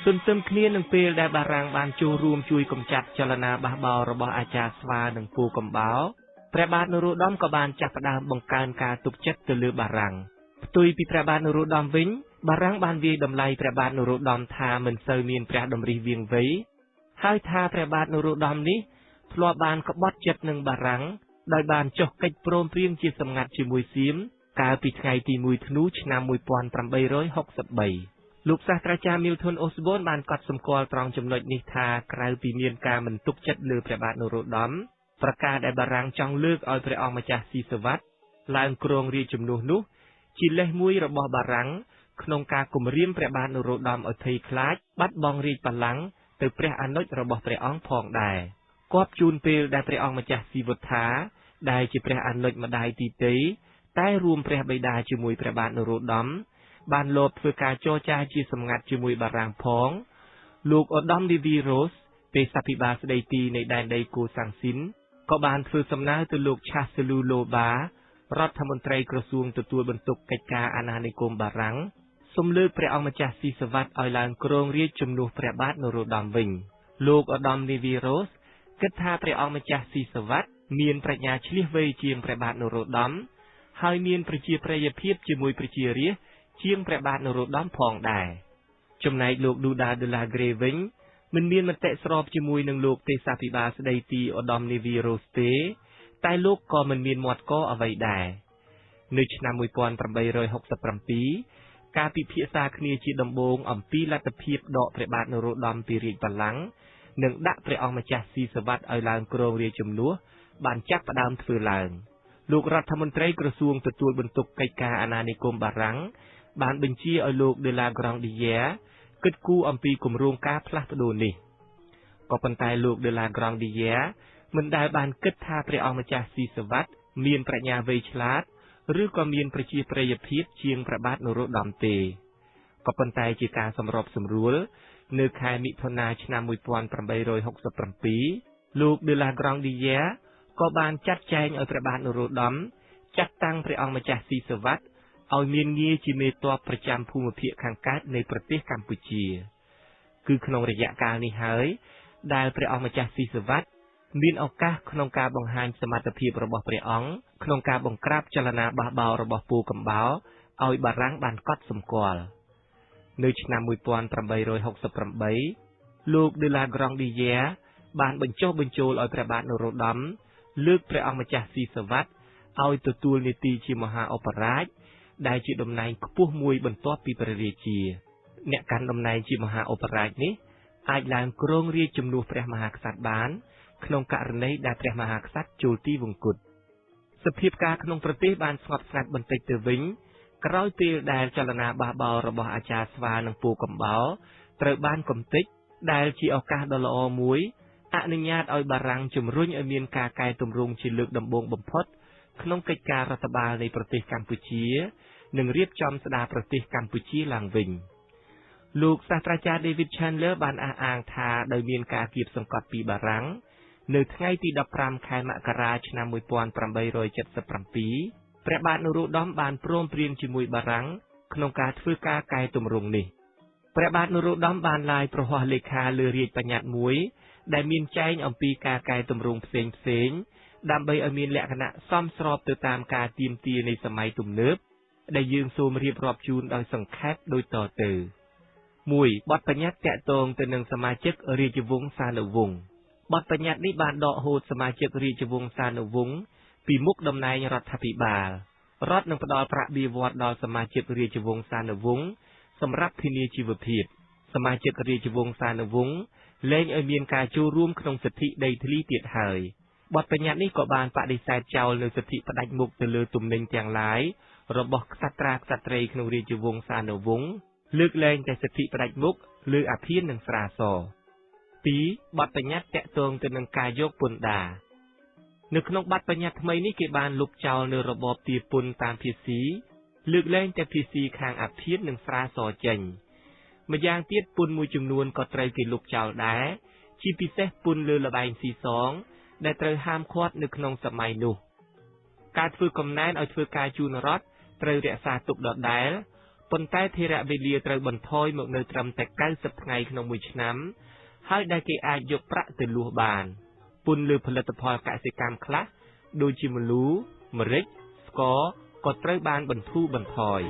ទន្ទឹមគ្នានឹងពេលដែលបារាំងបានចូលរួមជួយកម្ចាត់ចលនាបះបោររបស់អាចារ្យស្វានិងពូកំបោរព្រះបាទនរោត្តមក៏បានចាប់ផ្ដើមបង្កើនការទុកចិត្តទៅលើបារាំងផ្ទុយពីព្រះបាទនរោត្តមវិញបារាំងបានវាយតម្លៃព្រះបាទនរោត្តមថាមិនសូវមានព្រះតម្រិះវាងវៃហើយថាព្រះបាទនរោត្តមនេះធ្លាប់បានក្បត់ចិត្តនឹងបារាំងដោយបានចុះកិច្ចព្រមព្រៀងជាសម្ងាត់ជាមួយសៀមកាលពីថ្ងៃទី1ធ្នូឆ្នាំ1863លោកសាស្ត្រាចារ្យ Milton Osborne បានកត់សម្គាល់ត្រង់ចំណុចនេះថាក្រៅពីមានការមិនទុកចិត្តលើព្រះបាទនរោត្តមប្រការដែលបារាំងចង់លើកឲ្យព្រះអង្គម្ចាស់ស៊ីសវ័តឡើងគ្រងរាជជំនួសនោះជាលេសមួយរបស់បារាំងក្នុងការគំរាមព្រះបាទនរោត្តមឲ្យភ័យខ្លាចបាត់បង់រាជបល្ល័ង្កទៅព្រះអនុជរបស់ព្រះអង្គផងដែរគប់ជូនពេលដែលព្រះអង្គម្ចាស់ស៊ីវុត្ថាដែលជាព្រះអនុជម្ដាយទីទេតែរួមព្រះបិតាជាមួយព្រះបាទនរោត្តមបានលបធ្វើការចរចាជាសម្ងាត់ជាមួយបារាំងផងលោកឧត្តមឌីវីរ៉ូសទេសាភិបាលស្ដីទីនៃដែនដីកូសាំងស៊ីនក៏បានធ្វើសំណើទៅលោកឆាសស៊ូលូឡូបារដ្ឋមន្ត្រីក្រសួងទទួលបន្ទុកកិច្ចការអាណានិគមបារាំងសូមលើកព្រះអង្គម្ចាស់ស៊ីសវ័តឲ្យឡើងគ្រងរាជជំនួសព្រះបាទនរោត្តមវិញលោកឧត្តមឌីវីរ៉ូសគិតថាព្រះអង្គម្ចាស់ស៊ីសវ័តមានប្រាជ្ញាឈ្លាសវៃជាងព្រះបាទនរោត្តមហើយមានប្រជាប្រិយភាពជាមួយប្រជារាស្ត្រជាងព្រះបាទនរោត្តមផងដែរចំណែកលោកឌូដាដឺឡាក្រេវិញមិនមានមតិស្របជាមួយនឹងលោកទេសាភិបាលស្ដីទីឧត្តមនីវីរ៉ូសទេតែលោកក៏មិនមានមាត់កអ្វីដែរនៅឆ្នាំ1867ការពិភាក្សាគ្នាជាដំបូងអំពីលទ្ធភាពដកព្រះបាទនរោត្តមពីរាជបល្ល័ង្កនិងដាក់ព្រះអង្គម្ចាស់ស៊ីសវ័តឲ្យឡើងគ្រងរាជជំនួសបានចាប់ផ្ដើមធ្វើឡើងលោករដ្ឋមន្ត្រីក្រសួងទទួលបន្ទុកកិច្ចការអាណានិគមបារាំងបានបញ្ជាឲ្យលោកដេឡាក្រង់ឌីយ៉ែគិតគូរអំពីគម្រោងការផ្លាស់ប្ដូរនេះក៏ប៉ុន្តែលោកដេឡាក្រង់ឌីយ៉ែមិនដែលបានគិតថាព្រះអង្គម្ចាស់ស៊ីសវ័តមានប្រាជ្ញាវៃឆ្លាតឬក៏មានប្រជាប្រិយភាពជាងព្រះបាទនរោត្តមទេក៏ប៉ុន្តែជាការសម្របសម្រួលនៅខែមិថុនាឆ្នាំ1867លោកដេឡាក្រង់ឌីយ៉ែក៏បានចាត់ចែងឲ្យព្រះបាទនរោត្តមចាត់តាំងព្រះអង្គម្ចាស់ស៊ីសវ័តឲ្យមានងារជាមេទ័ពប្រចាំភូមិភាគខាងកើតនៃប្រទេសកម្ពុជាគឺក្នុងរយៈកាលនេះហើយដែលព្រះអង្គម្ចាស់ស៊ីសវ័តមានឱកាសក្នុងការបង្ហាញសមត្ថភាពរបស់ព្រះអង្គក្នុងការបង្ក្រាបចលនាបះបោររបស់ពូកំបោរឲ្យបារាំងបានកត់សម្គាល់នៅឆ្នាំ1868លោកដេឡាក្រង់ឌីយ៉ែបានបញ្ចុះបញ្ចូលឲ្យព្រះបាទនរោត្តមលើកព្រះអង្គម្ចាស់ស៊ីសវ័តឲ្យទទួលនីតិជាមហាឧបរាជដែលជាតំណែងខ្ពស់មួយបន្ទាប់ពីព្រះរាជាអ្នកកាន់តំណែងជាមហាឧបរាជនេះអាចឡើងគ្រងរាជជំនួសព្រះមហាក្សត្របានក្នុងករណីដែលព្រះមហាក្សត្រចូលទីវង្គតសភាពការក្នុងប្រទេសបានស្ងប់ស្ងាត់បន្តិចទៅវិញក្រោយពេលដែលចលនាបះបោររបស់អាចារ្យស្វានិងពូកំបោរត្រូវបានកំទេចដែលជាឱកាសដ៏ល្អមួយអនុញ្ញាតឲ្យបារាំងជំរុញឲ្យមានការកែតម្រង់ជាលើកដំបូងបំផុតក្នុងកិច្ចការរដ្ឋបាលនៃប្រទេសកម្ពុជានិងរៀបចំស្ដារប្រទេសកម្ពុជាឡើងវិញលោកសាស្ត្រាចារ្យ David Chandler បានអះអាងថាដោយមានការគៀបសង្កត់ពីបារាំងនៅថ្ងៃទី15ខែមករាឆ្នាំ1877ព្រះបាទនរោត្តមបានព្រមព្រៀងជាមួយបារាំងក្នុងការធ្វើការកែតម្រង់នេះព្រះបាទនរោត្តមបានឡាយប្រហ័សលេខាលើរាជបញ្ញត្តិមួយដែលមានចែងអំពីការកែតម្រង់ផ្សេងដើម្បីឲ្យមានលក្ខណៈសមស្របទៅតាមការទាមទារនៃសម័យទំនើបដែលយើងសូមរៀបរាប់ជូនដោយសង្ខេបដូចតទៅ 1. បទបញ្ញត្តិតាក់ទងទៅនឹងសមាជិករាជវង្សានុវង្សបទបញ្ញត្តិនេះបានដកហូតសមាជិករាជវង្សានុវង្សពីមុខតំណែងរដ្ឋាភិបាលរដ្ឋនឹងផ្ដល់ប្រាក់បៀវត្សដល់សមាជិករាជវង្សានុវង្សសម្រាប់ធានាជីវភាពសមាជិករាជវង្សានុវង្សលែងឲ្យមានការចូលរួមក្នុងសិទ្ធិដីធ្លីទៀតហើយបទបញ្ញត្តិនេះក៏បានបដិសេធចោលនូវសិទ្ធិផ្ដាច់មុខទៅលើទំនិញទាំងឡាយរបស់ក្សត្រាក្សត្រីក្នុងរាជវង្សានុវង្សលើកលែងតែសិទ្ធិផ្ដាច់មុខលើអាភៀននិងស្រាស 2. បទបញ្ញត្តិតាក់ទងទៅនឹងការយកពន្ធដារនៅក្នុងបទបញ្ញត្តិថ្មីនេះគេបានលុបចោលនៅរបបទារពន្ធតាមភាសីលើកលែងតែភាសីខាងអាភៀននិងស្រាសចេញម្យ៉ាងទៀតពន្ធមួយចំនួនក៏ត្រូវគេលុបចោលដែរជាពិសេសពន្ធលើល្បែងស៊ីសងដែលត្រូវហាមឃាត់នៅក្នុងសម័យនោះការធ្វើកំណែនឲ្យធ្វើការជូនរដ្ឋត្រូវរក្សាទុកដដែល ប៉ុន្តែធរៈវេលាត្រូវបន្ថយមកនៅត្រឹមតែ90ថ្ងៃក្នុងមួយឆ្នាំហើយដែលគេអាចយកប្រាក់ទៅលួសបានពន្ធលើផលិតផលកសិកម្មខ្លះដូចជាម្លូម្រេចស្ករក៏ត្រូវបានបន្ធូរបន្ថយ